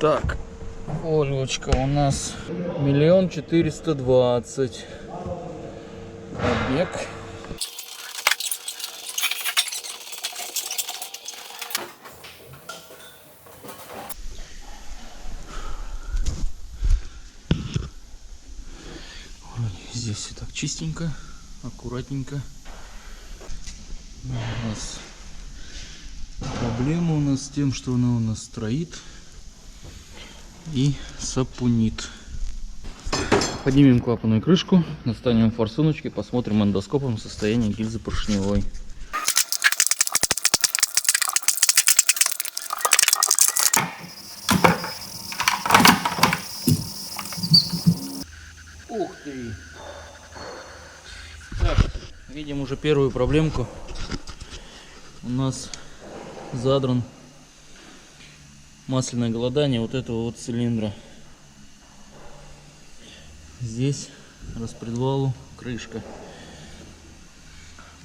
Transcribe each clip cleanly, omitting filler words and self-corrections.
Так, Ольгочка у нас 1 420 000 пробег. Здесь все так чистенько, аккуратненько. У нас проблема с тем, что она у нас строит и сапунит. Поднимем клапанную крышку, достанем форсуночки, посмотрим эндоскопом состояние гильзы поршневой. Ух ты! Так, видим уже первую проблемку. У нас задран масляное голодание вот этого вот цилиндра. Здесь распредвалу крышка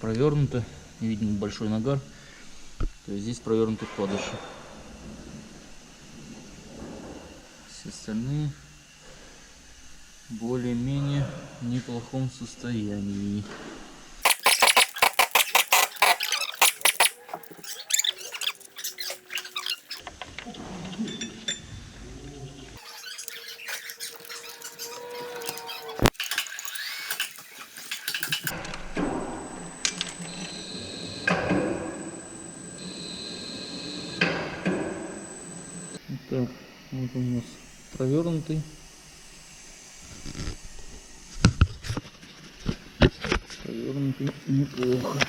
провернута, видим большой нагар, то есть здесь провернуты вкладыши. Все остальные более-менее в неплохом состоянии. Так, вот у нас провернутый. Провернутый неплохо.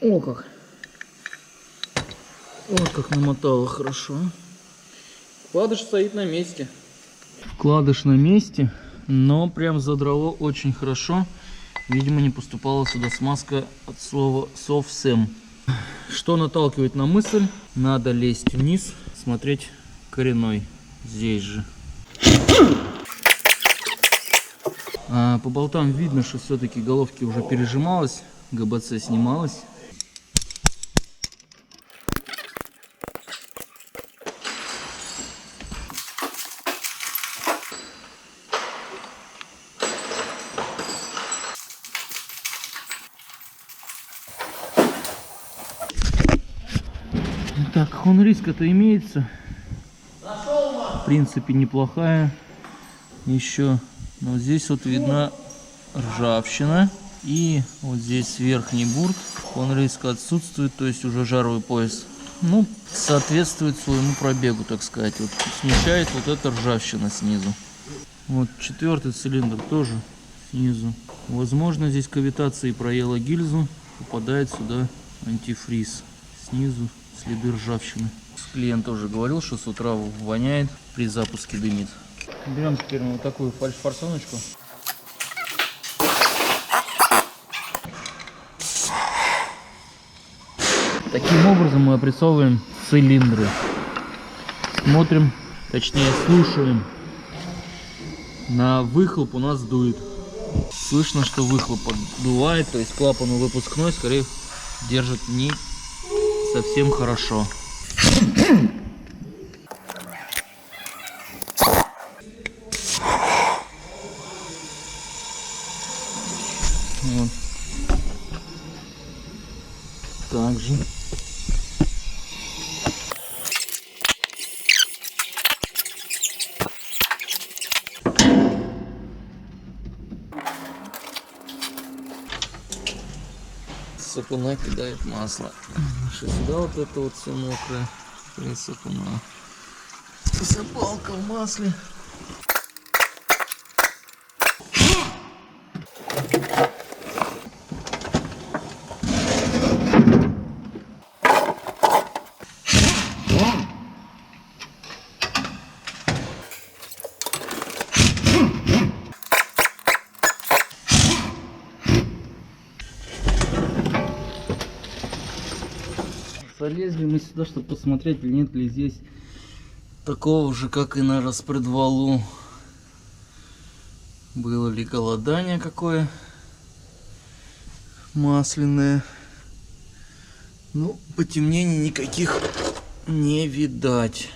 О как! Вот как намотало хорошо. Вкладыш стоит на месте. Вкладыш на месте, но прям задрало очень хорошо. Видимо, не поступала сюда смазка от слова совсем. Что наталкивает на мысль? Надо лезть вниз, смотреть коренной. Здесь же. По болтам видно, что все-таки головки уже пережималась, ГБЦ снималась. Так, хонриска-то имеется. В принципе, неплохая. Еще. Но здесь вот видна ржавчина. И вот здесь верхний бурт. Хонриска отсутствует, то есть уже жаровый пояс. Ну, соответствует своему пробегу, так сказать. Вот смещает вот эта ржавчина снизу. Вот 4-й цилиндр тоже снизу. Возможно, здесь кавитация и проела гильзу. Попадает сюда антифриз. Снизу следы ржавчины. Клиент тоже говорил, что с утра воняет, при запуске дымит. Берем теперь вот такую фальш-форсуночку. Таким образом мы опрессовываем цилиндры. Смотрим, точнее слушаем. На выхлоп у нас дует. Слышно, что выхлоп поддувает, то есть клапан выпускной скорее держит не совсем хорошо. Вот. Также. Сапуна кидает масло. Сюда вот это вот все мокрое. При сапуна. Запалка в масле. Залезли мы сюда, чтобы посмотреть, нет ли здесь такого же, как и на распредвалу. Было ли голодание какое масляное. Ну, потемнений никаких не видать.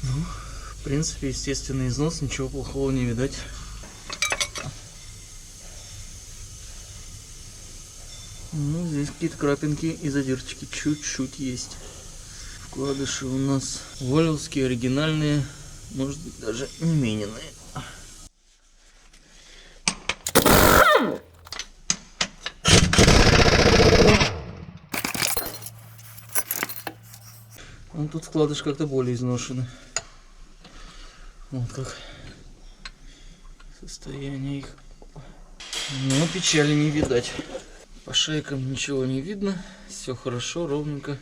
Ну, в принципе, естественный износ, ничего плохого не видать. Ну, здесь какие-то крапинки и задирчики чуть-чуть есть. Вкладыши у нас волловские, оригинальные, может быть, даже не мененные. Ну, тут вкладыши как-то более изношены. Вот как состояние их. Но печали не видать. По шейкам ничего не видно. Все хорошо, ровненько.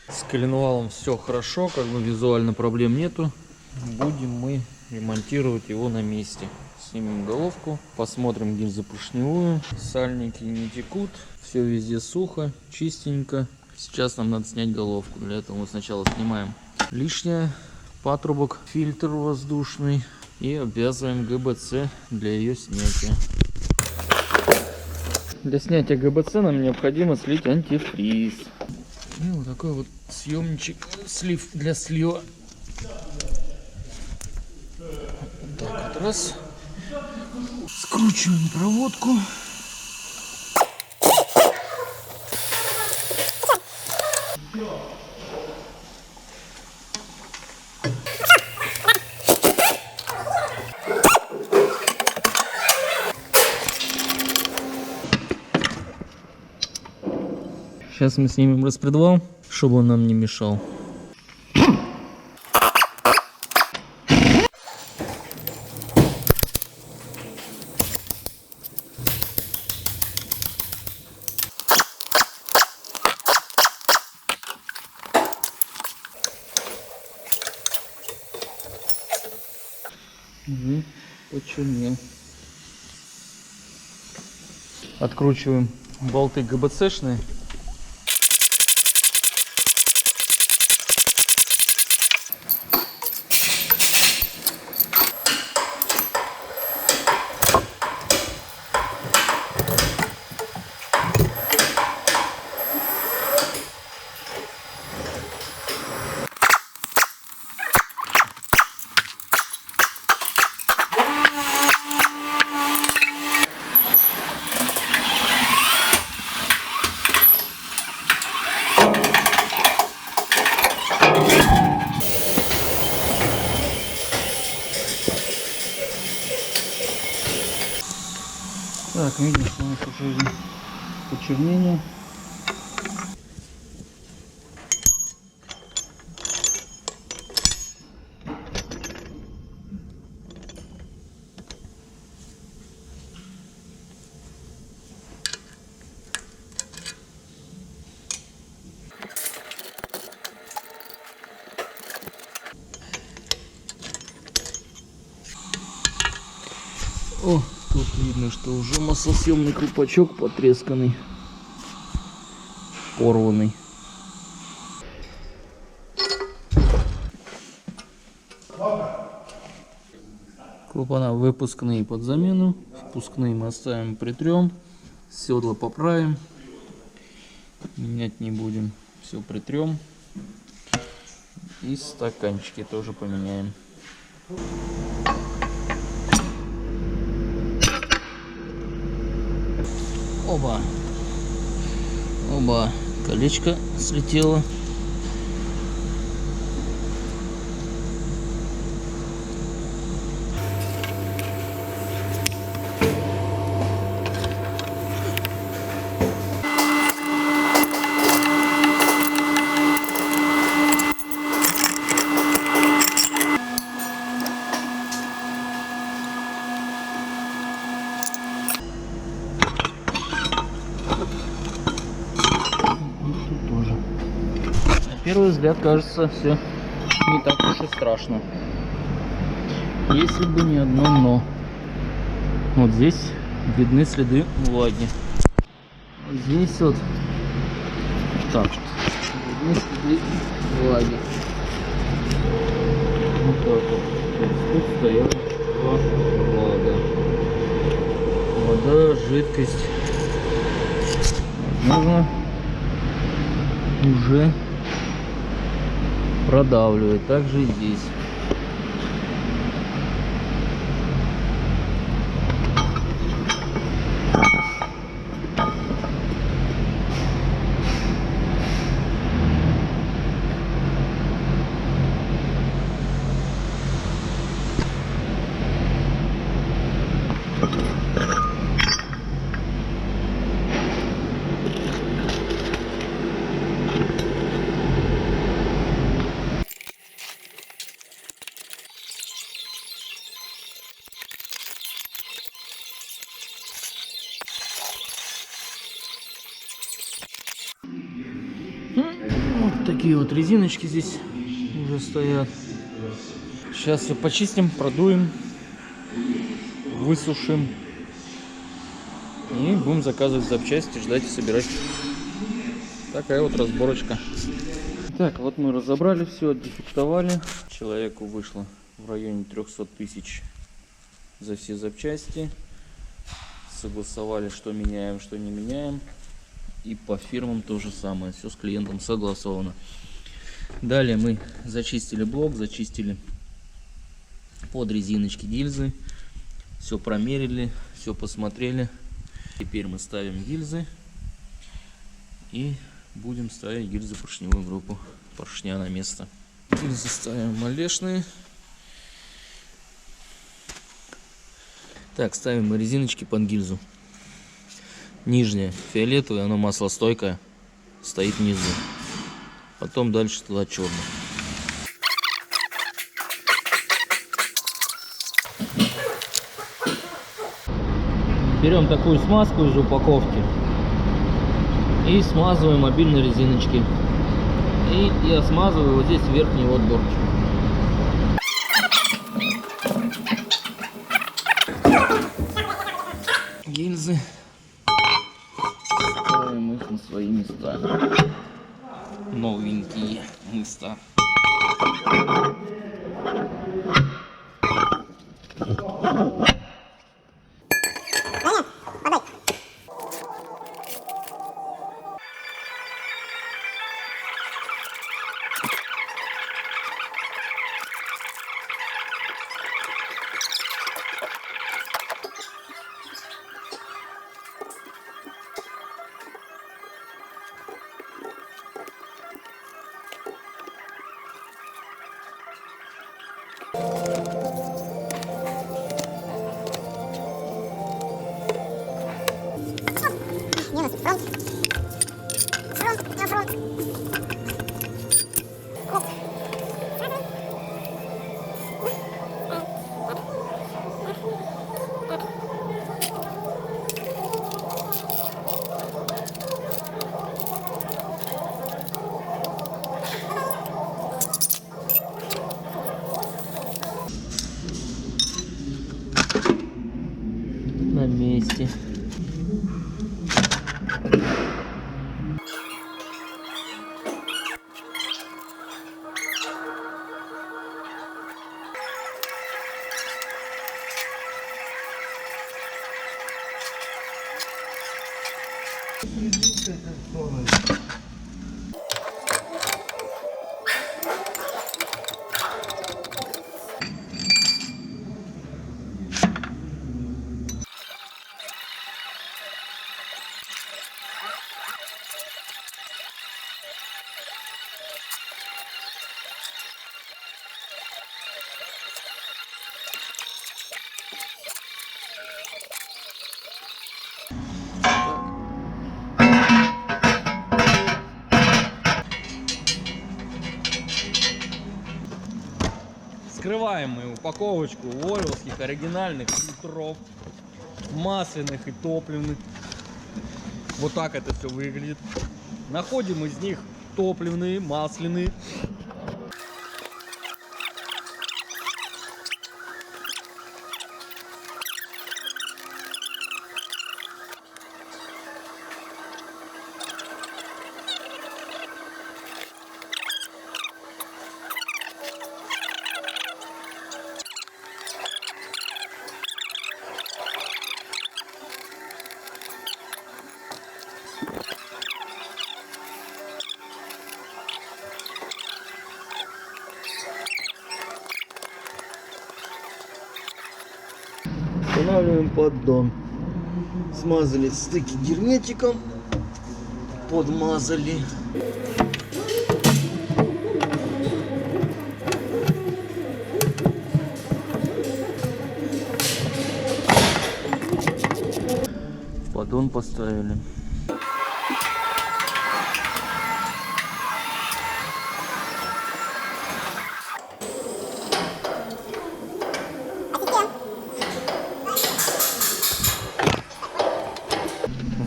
С коленвалом все хорошо, как бы визуально проблем нету. Будем мы ремонтировать его на месте. Снимем головку, посмотрим гильзопоршневую. Сальники не текут, все везде сухо, чистенько. Сейчас нам надо снять головку. Для этого мы сначала снимаем лишнее, патрубок, фильтр воздушный и обвязываем ГБЦ для ее снятия. Для снятия ГБЦ нам необходимо слить антифриз. И вот такой вот съемничек, слив для слива. Вот так вот раз. Скручиваем проводку. Сейчас мы снимем распредвал, чтобы он нам не мешал. Угу, почернел. Откручиваем болты ГБЦшные. Так, видно, что у нас уже почернение. О, тут видно, что уже маслосъемный колпачок потресканный, порванный. Клапана выпускные под замену, впускные мы оставим притрем, седла поправим, менять не будем, все притрем. И стаканчики тоже поменяем. Оба. Оба. Колечко слетело. На первый взгляд кажется все не так уж и страшно, если бы не одно но. Вот здесь видны следы влаги. Вот здесь вот так вот видны следы влаги. Вот так вот. Тут стоял влага. Вода, жидкость. Возможно, уже продавливает. Также и здесь. Вот такие вот резиночки здесь уже стоят. Сейчас все почистим, продуем, высушим и будем заказывать запчасти, ждать и собирать. Такая вот разборочка. Так, вот мы разобрали все, отдефектовали. Человеку вышло в районе 300 тысяч за все запчасти. Согласовали, что меняем, что не меняем. И по фирмам то же самое. Все с клиентом согласовано. Далее мы зачистили блок, зачистили под резиночки гильзы. Все промерили, все посмотрели. Теперь мы ставим гильзы. И будем ставить гильзы поршневую группу. Поршня на место. Гильзы ставим малешные. Так, ставим мы резиночки под гильзу. Нижняя фиолетовая, она маслостойкая, стоит внизу. Потом дальше туда черный. Берем такую смазку из упаковки и смазываем мобильные резиночки. И я смазываю вот здесь верхний вот борчик. Гильзы ставим их на свои места. Новенькие места. На месте. Вскрываем мы упаковочку волловских оригинальных фильтров, масляных и топливных. Вот так это все выглядит. Находим из них топливные, масляные. Устанавливаем поддон. Смазали стыки герметиком. Подмазали. Поддон поставили.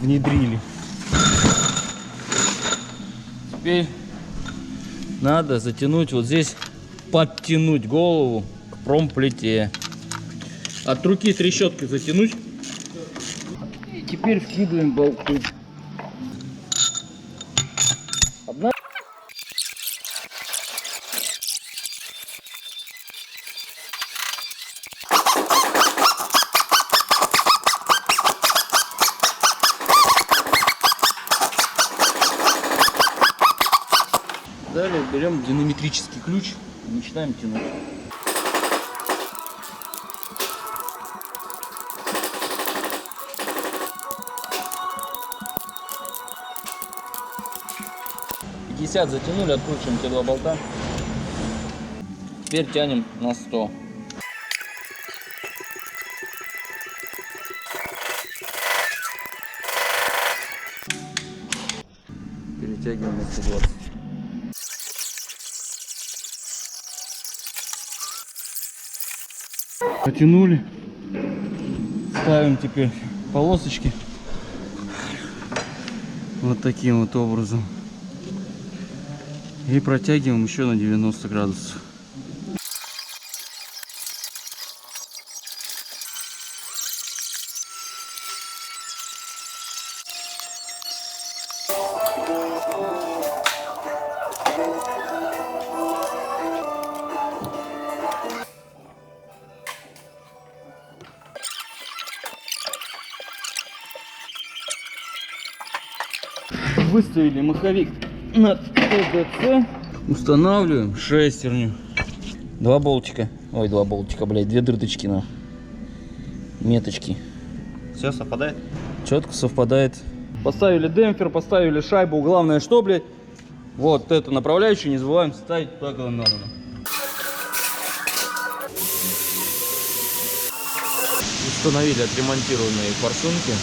Внедрили. Теперь надо затянуть вот здесь, подтянуть голову к промплите. От руки трещоткой затянуть. И теперь вкидываем болты. Одна. Далее берем динамометрический ключ и начинаем тянуть. Затянули, откручиваем те два болта. Теперь тянем на 100. Перетягиваем на 120. Потянули. Ставим теперь полосочки вот таким вот образом. И протягиваем еще на 90 градусов. Выставили маховик на ТДЦ. Устанавливаем шестерню. Два болтика. Ой, два болтика, блядь, две дырочки на меточки. Все совпадает? Четко совпадает. Поставили демпфер, поставили шайбу. Главное, что, блядь, вот эту направляющую не забываем ставить туда, куда надо. Установили отремонтированные форсунки.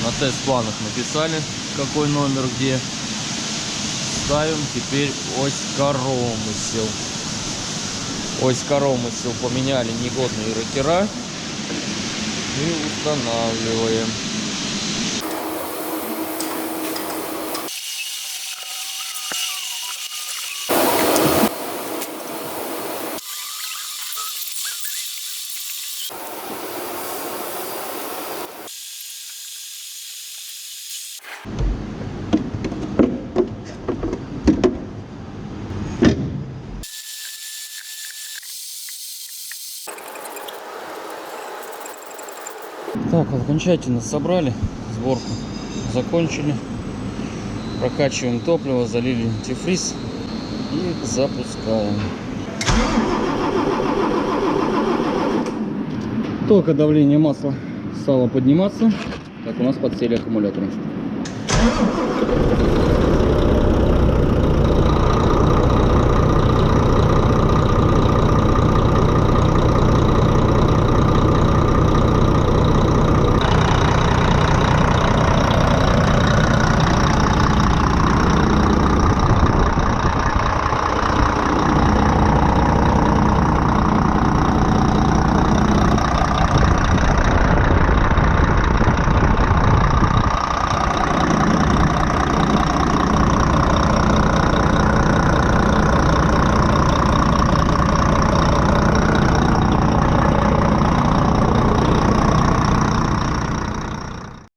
На тест-планах написали, какой номер где. Ставим теперь ось коромысел. Ось коромысел поменяли негодные рокера и устанавливаем. Так, окончательно собрали, сборку закончили. Прокачиваем топливо, залили антифриз и запускаем. Только давление масла стало подниматься, как у нас подсели аккумуляторы.